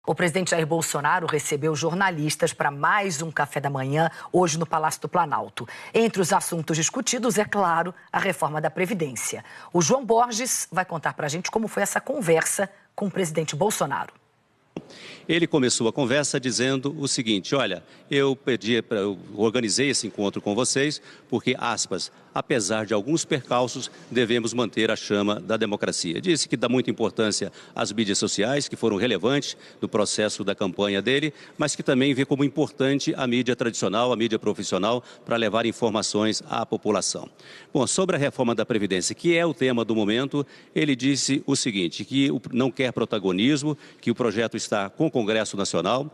O presidente Jair Bolsonaro recebeu jornalistas para mais um café da manhã hoje no Palácio do Planalto. Entre os assuntos discutidos, é claro, a reforma da Previdência. O João Borges vai contar para a gente como foi essa conversa com o presidente Bolsonaro. Ele começou a conversa dizendo o seguinte: olha, eu organizei esse encontro com vocês porque, aspas, apesar de alguns percalços, devemos manter a chama da democracia. Disse que dá muita importância às mídias sociais, que foram relevantes no processo da campanha dele, mas que também vê como importante a mídia tradicional, a mídia profissional, para levar informações à população. Bom, sobre a reforma da Previdência, que é o tema do momento, ele disse o seguinte, que não quer protagonismo, que o projeto está com o Congresso Nacional,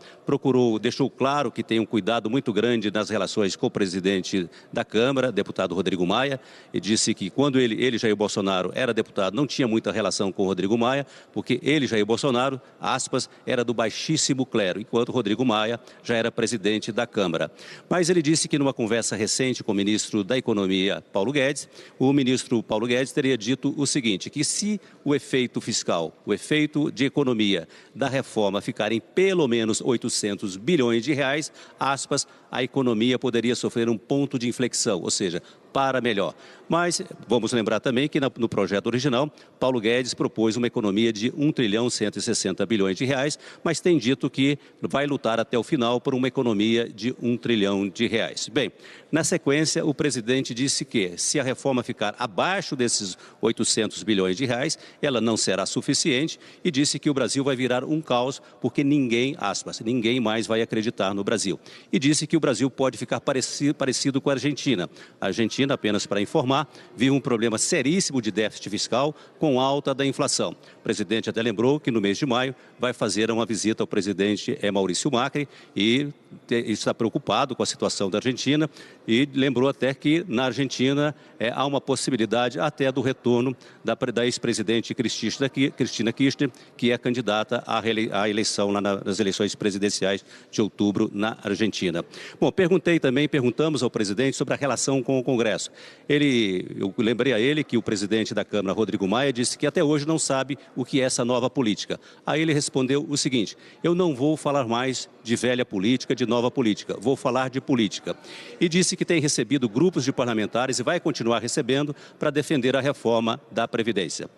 deixou claro que tem um cuidado muito grande nas relações com o presidente da Câmara, deputado Rodrigo Maia, e disse que quando ele, Jair Bolsonaro, era deputado, não tinha muita relação com o Rodrigo Maia, porque ele, Jair Bolsonaro, aspas, era do baixíssimo clero, enquanto Rodrigo Maia já era presidente da Câmara. Mas ele disse que numa conversa recente com o ministro da Economia, Paulo Guedes, o ministro Paulo Guedes teria dito o seguinte, que se o efeito fiscal, o efeito de economia da reforma ficarem pelo menos 800 bilhões de reais, aspas, a economia poderia sofrer um ponto de inflexão, ou seja, para melhor. Mas vamos lembrar também que no projeto original, Paulo Guedes propôs uma economia de 1 trilhão 160 bilhões de reais, mas tem dito que vai lutar até o final por uma economia de 1 trilhão de reais. Bem, na sequência, o presidente disse que se a reforma ficar abaixo desses 800 bilhões de reais, ela não será suficiente e disse que o Brasil vai virar um caos porque ninguém, aspas, ninguém mais vai acreditar no Brasil. E disse que o Brasil pode ficar parecido com a Argentina. A Argentina, apenas para informar, vive um problema seríssimo de déficit fiscal com alta da inflação. O presidente até lembrou que no mês de maio vai fazer uma visita ao presidente Maurício Macri e está preocupado com a situação da Argentina e lembrou até que na Argentina há uma possibilidade até do retorno da ex-presidente Cristina Kirchner, que é candidata à eleição lá nas eleições presidenciais de outubro na Argentina. Bom, perguntamos ao presidente sobre a relação com o Congresso. Eu lembrei a ele que o presidente da Câmara, Rodrigo Maia, disse que até hoje não sabe o que é essa nova política. Aí ele respondeu o seguinte: eu não vou falar mais de velha política, de nova política, vou falar de política. E disse que tem recebido grupos de parlamentares e vai continuar recebendo para defender a reforma da Previdência.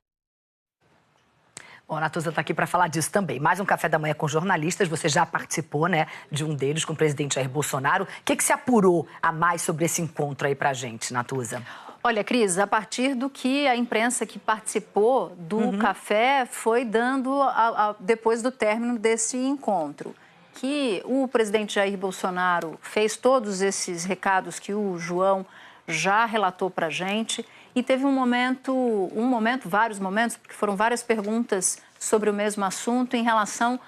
Bom, a Natuza está aqui para falar disso também. Mais um café da manhã com jornalistas. Você já participou, né, de um deles com o presidente Jair Bolsonaro. O que se apurou a mais sobre esse encontro aí para a gente, Natuza? Olha, Cris, a partir do que a imprensa que participou do café foi dando depois do término desse encontro, que o presidente Jair Bolsonaro fez todos esses recados que o João já relatou para a gente. E teve vários momentos, porque foram várias perguntas sobre o mesmo assunto em relação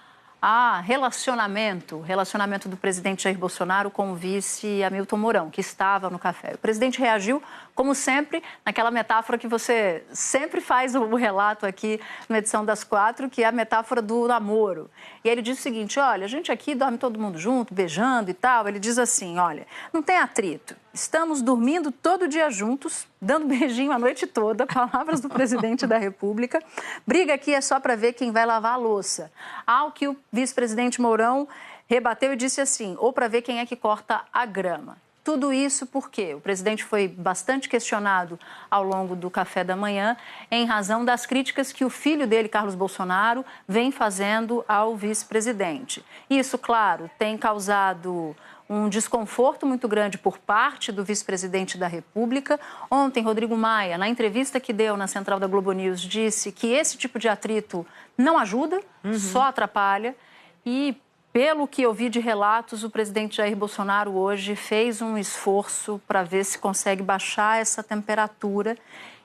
a relacionamento do presidente Jair Bolsonaro com o vice Hamilton Mourão, que estava no café. O presidente reagiu, como sempre, naquela metáfora que você sempre faz o relato aqui na edição das 4, que é a metáfora do namoro. E ele diz o seguinte: olha, a gente aqui dorme todo mundo junto, beijando e tal. Ele diz assim: olha, não tem atrito. Estamos dormindo todo dia juntos, dando beijinho a noite toda, palavras do presidente da República. Briga aqui é só para ver quem vai lavar a louça. Ao que o vice-presidente Mourão rebateu e disse assim: ou para ver quem é que corta a grama. Tudo isso porque o presidente foi bastante questionado ao longo do café da manhã em razão das críticas que o filho dele, Carlos Bolsonaro, vem fazendo ao vice-presidente. Isso, claro, tem causado um desconforto muito grande por parte do vice-presidente da República. Ontem, Rodrigo Maia, na entrevista que deu na Central da Globo News, disse que esse tipo de atrito não ajuda, só atrapalha. E, pelo que eu vi de relatos, o presidente Jair Bolsonaro hoje fez um esforço para ver se consegue baixar essa temperatura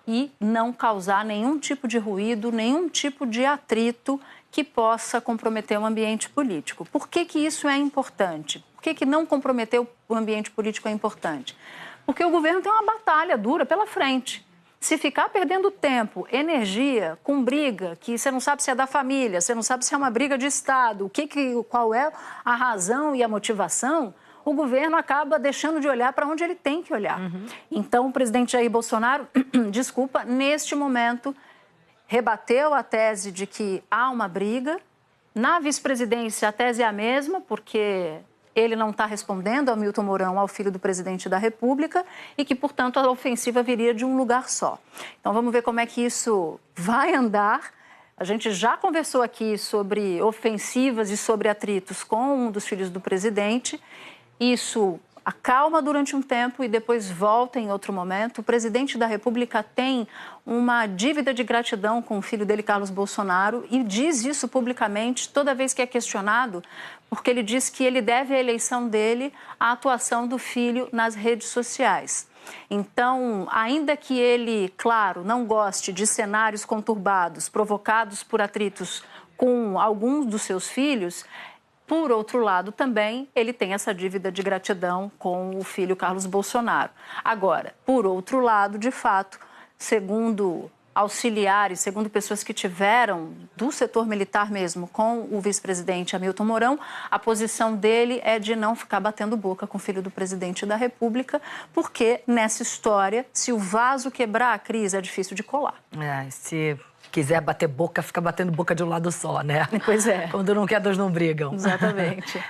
e não causar nenhum tipo de ruído, nenhum tipo de atrito que possa comprometer o ambiente político. Por que isso é importante? Por que não comprometer o ambiente político é importante? Porque o governo tem uma batalha dura pela frente. Se ficar perdendo tempo, energia, com briga, que você não sabe se é da família, você não sabe se é uma briga de Estado, qual é a razão e a motivação, o governo acaba deixando de olhar para onde ele tem que olhar. Então, o presidente Jair Bolsonaro, neste momento, rebateu a tese de que há uma briga Na vice-presidência, a tese é a mesma, porque ele não está respondendo ao Hamilton Mourão, ao filho do presidente da República, e que, portanto, a ofensiva viria de um lugar só. Então, vamos ver como é que isso vai andar. A gente já conversou aqui sobre ofensivas e sobre atritos com um dos filhos do presidente. Isso acalma durante um tempo e depois volta em outro momento. O presidente da República tem uma dívida de gratidão com o filho dele, Carlos Bolsonaro, e diz isso publicamente toda vez que é questionado, porque ele diz que ele deve a eleição dele à atuação do filho nas redes sociais. Então, ainda que ele, claro, não goste de cenários conturbados provocados por atritos com alguns dos seus filhos, por outro lado, também, ele tem essa dívida de gratidão com o filho Carlos Bolsonaro. Agora, por outro lado, de fato, segundo auxiliares, segundo pessoas que tiveram do setor militar mesmo com o vice-presidente Hamilton Mourão, a posição dele é de não ficar batendo boca com o filho do presidente da República, porque nessa história, se o vaso quebrar, a crise é difícil de colar. Se quiser bater boca, fica batendo boca de um lado só, né? Pois é. Quando não quer, dois não brigam. Exatamente.